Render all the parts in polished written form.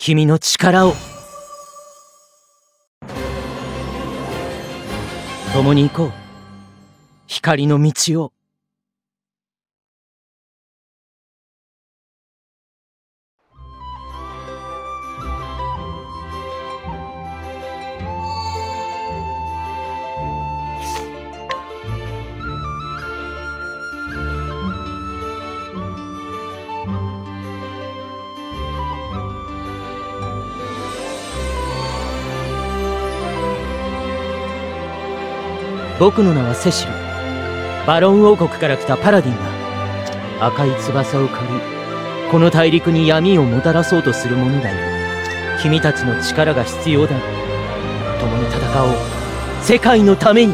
君の力を共に行こう、光の道を。僕の名はセシル。バロン王国から来たパラディンだ。赤い翼を借り、この大陸に闇をもたらそうとする者だよ。君たちの力が必要だ。共に戦おう、世界のために。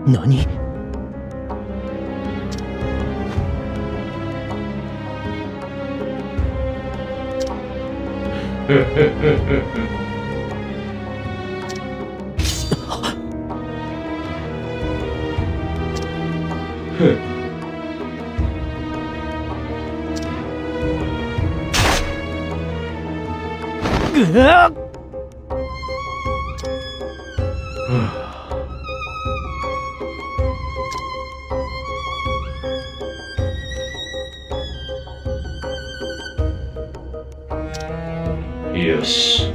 何？ぐわっ！よし。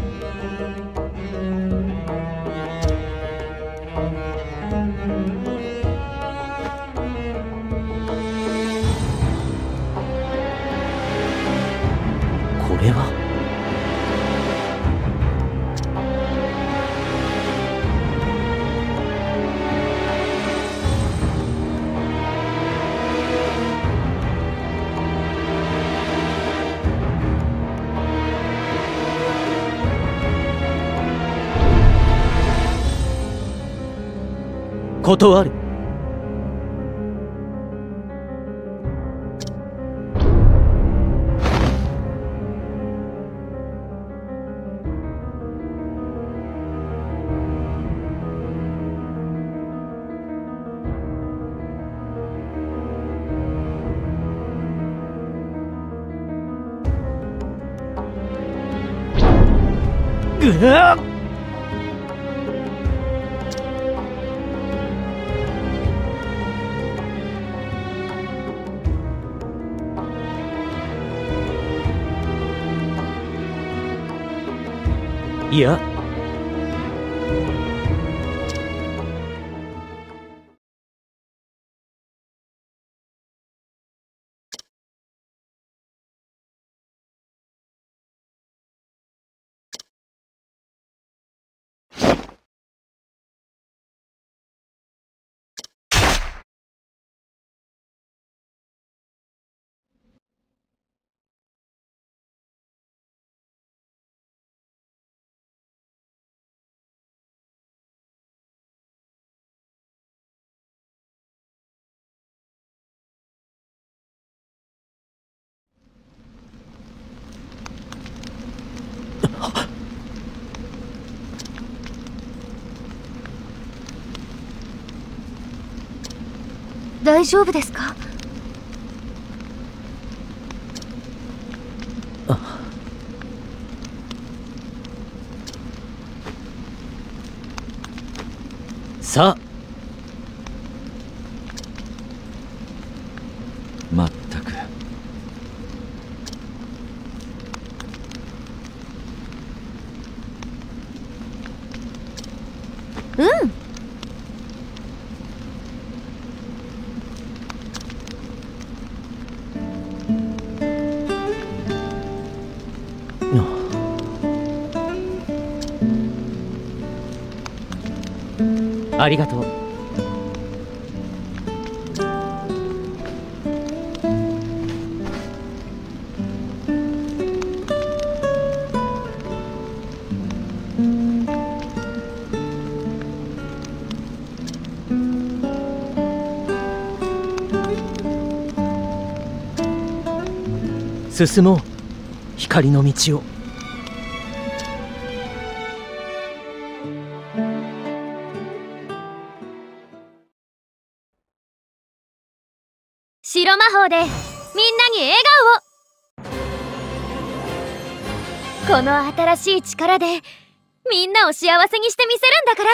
これは断る。ぐわっ！いや、大丈夫ですか？さあ、まったく。うん。ありがとう。進もう、光の道を。白魔法でみんなに笑顔を。この新しい力でみんなを幸せにしてみせるんだから。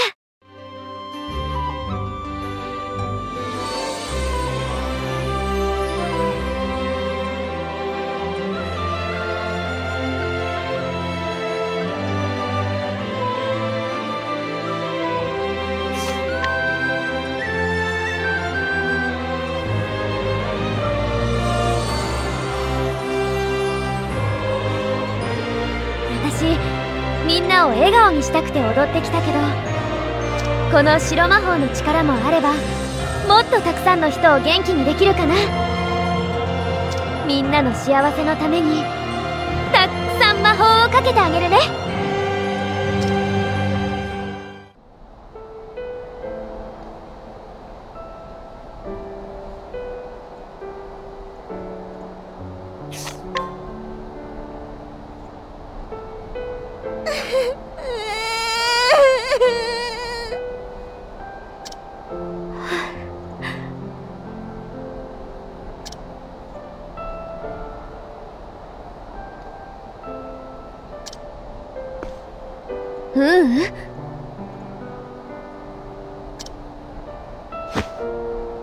みんなを笑顔にしたくて踊ってきたけど、この白魔法の力もあればもっとたくさんの人を元気にできるかな。みんなの幸せのためにたくさん魔法をかけてあげるね。ううん。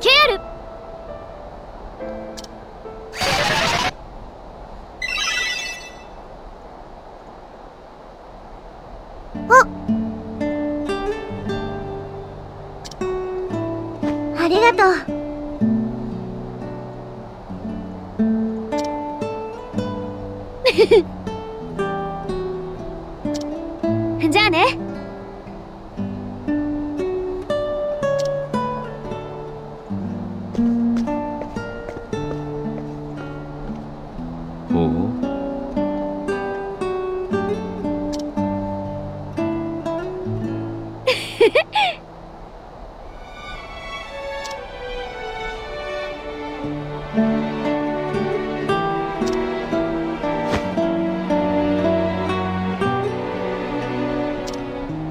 ケアル。ありがとう。じゃあね。おお。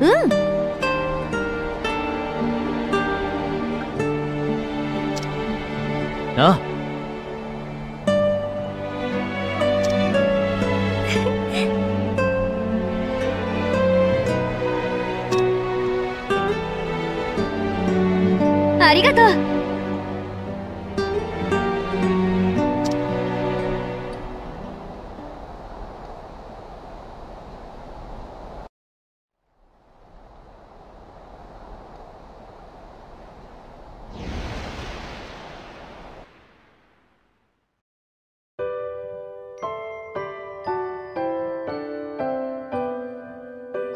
うん。ああ。ありがとう。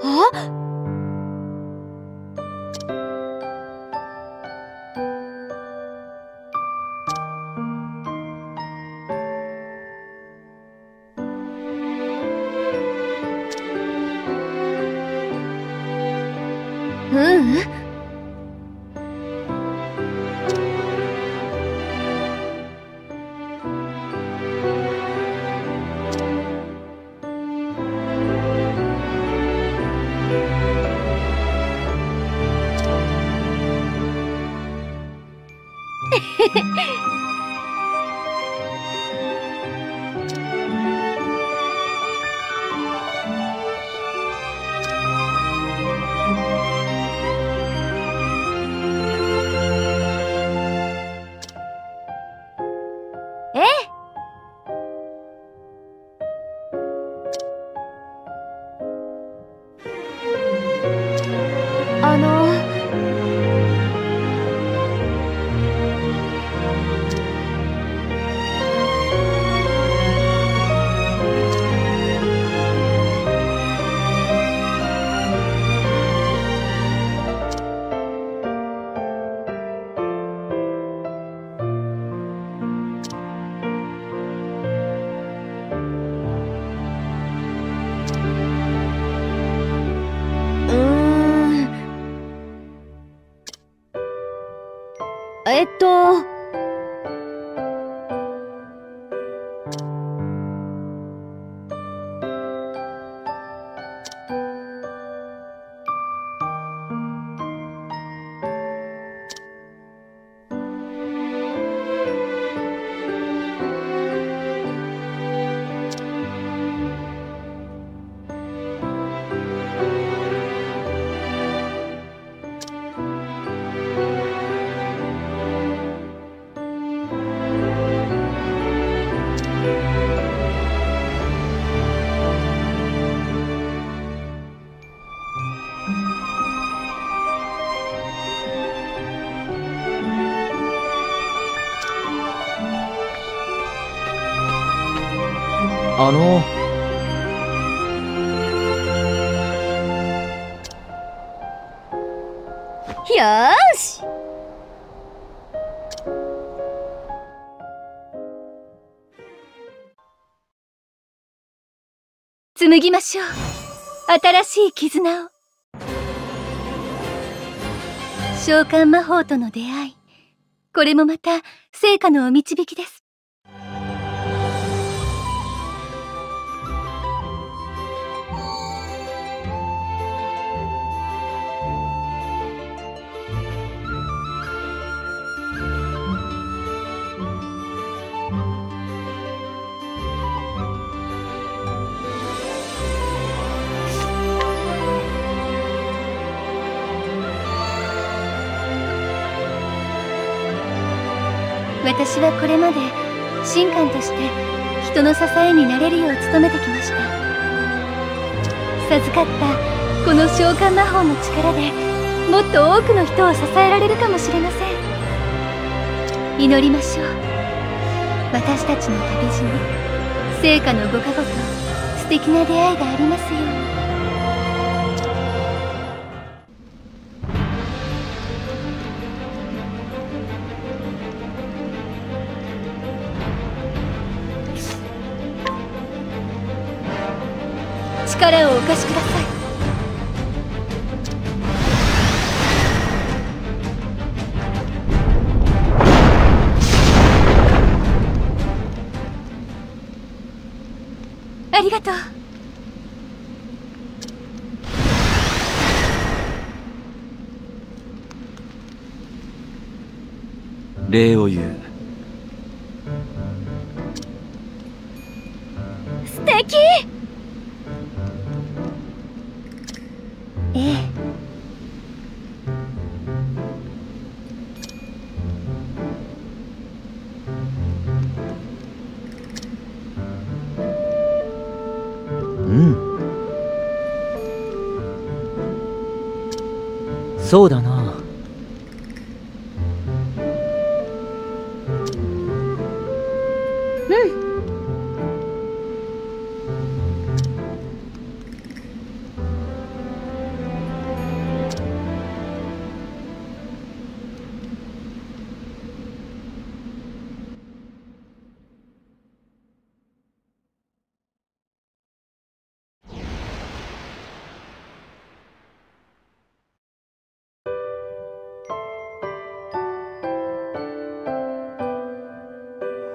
あ？ううん。ええ。あのよーし。紡ぎましょう、新しい絆を。召喚魔法との出会い、これもまた成果のお導きです。私はこれまで神官として人の支えになれるよう努めてきました。授かったこの召喚魔法の力でもっと多くの人を支えられるかもしれません。祈りましょう。私たちの旅路に聖火のご加護と素敵な出会いがありますように。力をお貸しください。ありがとう。礼を言う。素敵。ええ。そうだな。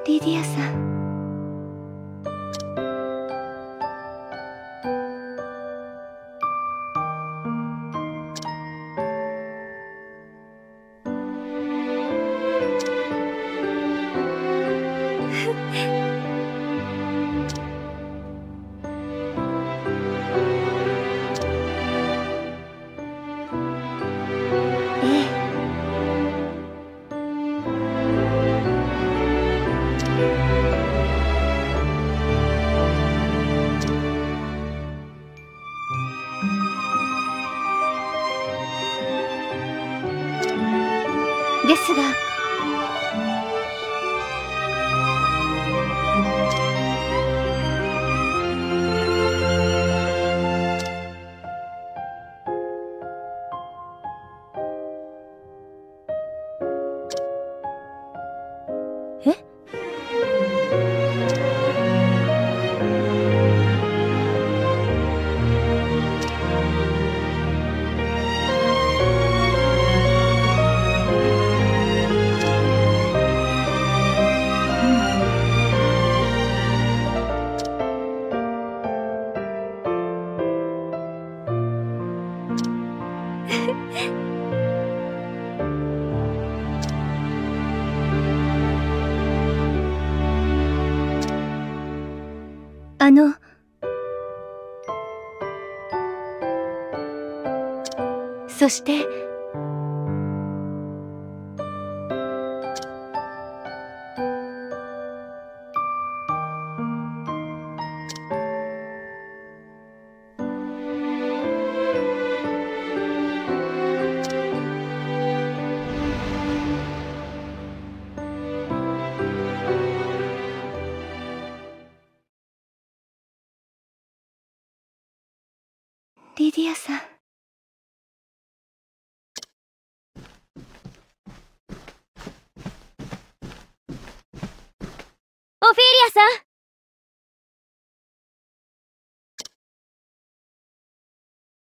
リディアさん。ですが、え？そしてディアさん。オフィリアさん。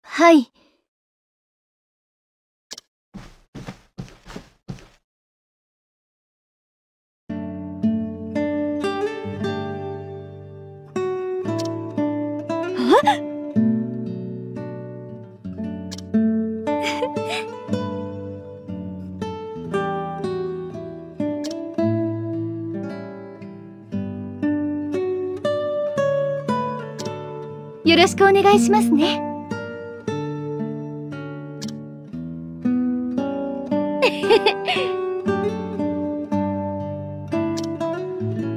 はい。よろしくお願いしますね。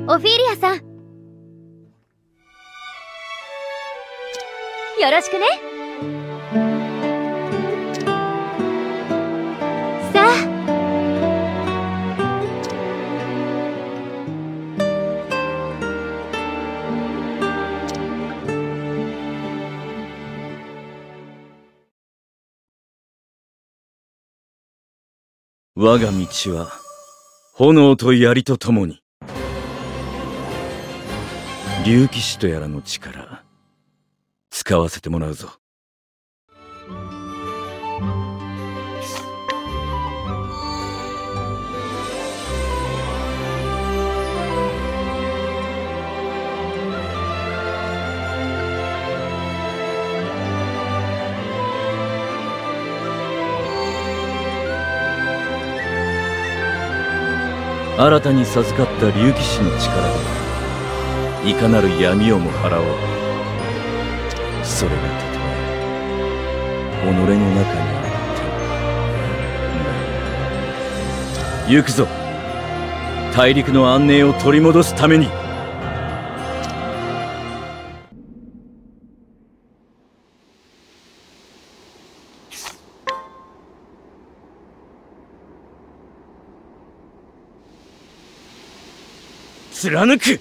オフィリアさん、よろしくね。さあ。我が道は炎と槍とともに。竜騎士とやらの力使わせてもらうぞ。新たに授かった竜騎士の力でいかなる闇をも払おう。それがたとえ己の中にあっても。行くぞ、大陸の安寧を取り戻すために。貫く。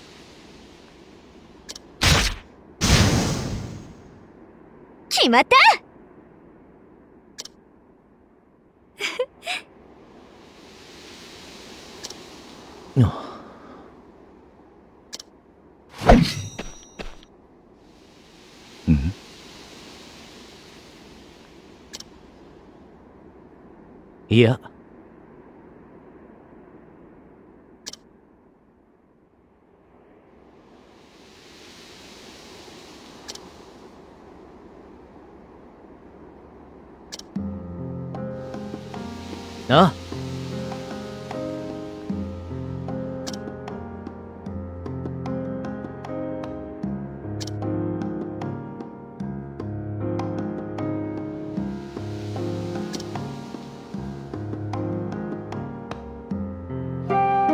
決まった。いや、ああ。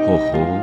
ほほう。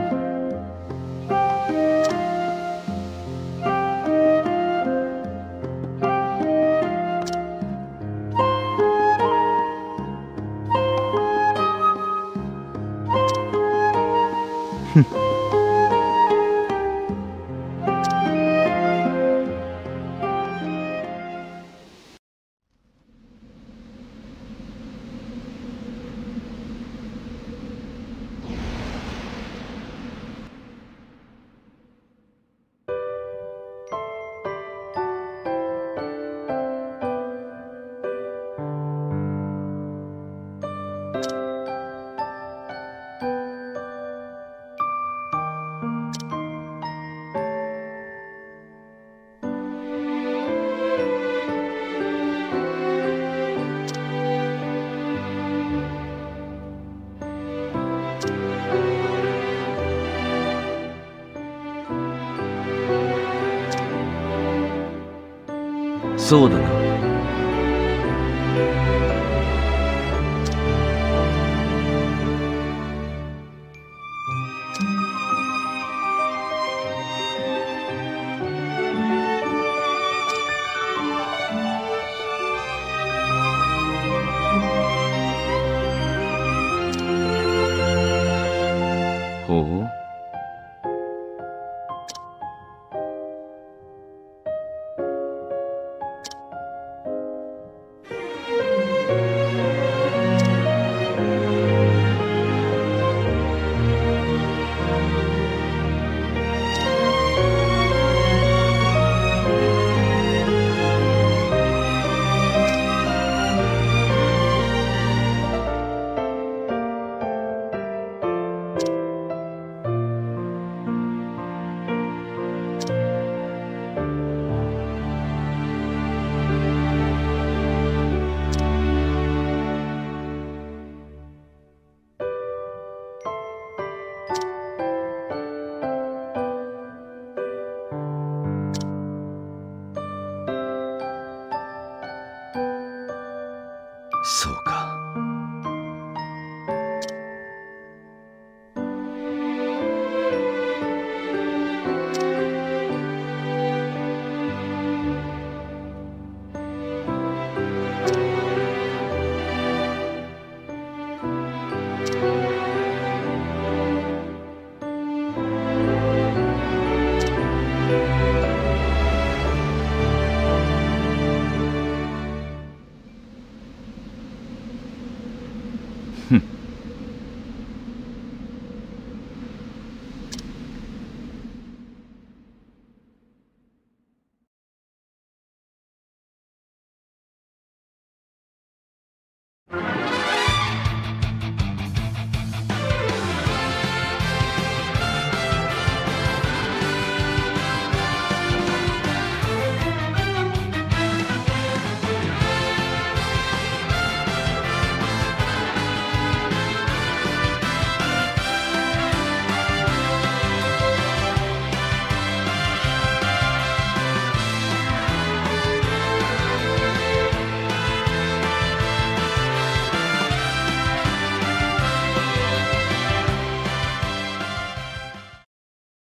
そうだな。ほう。ふん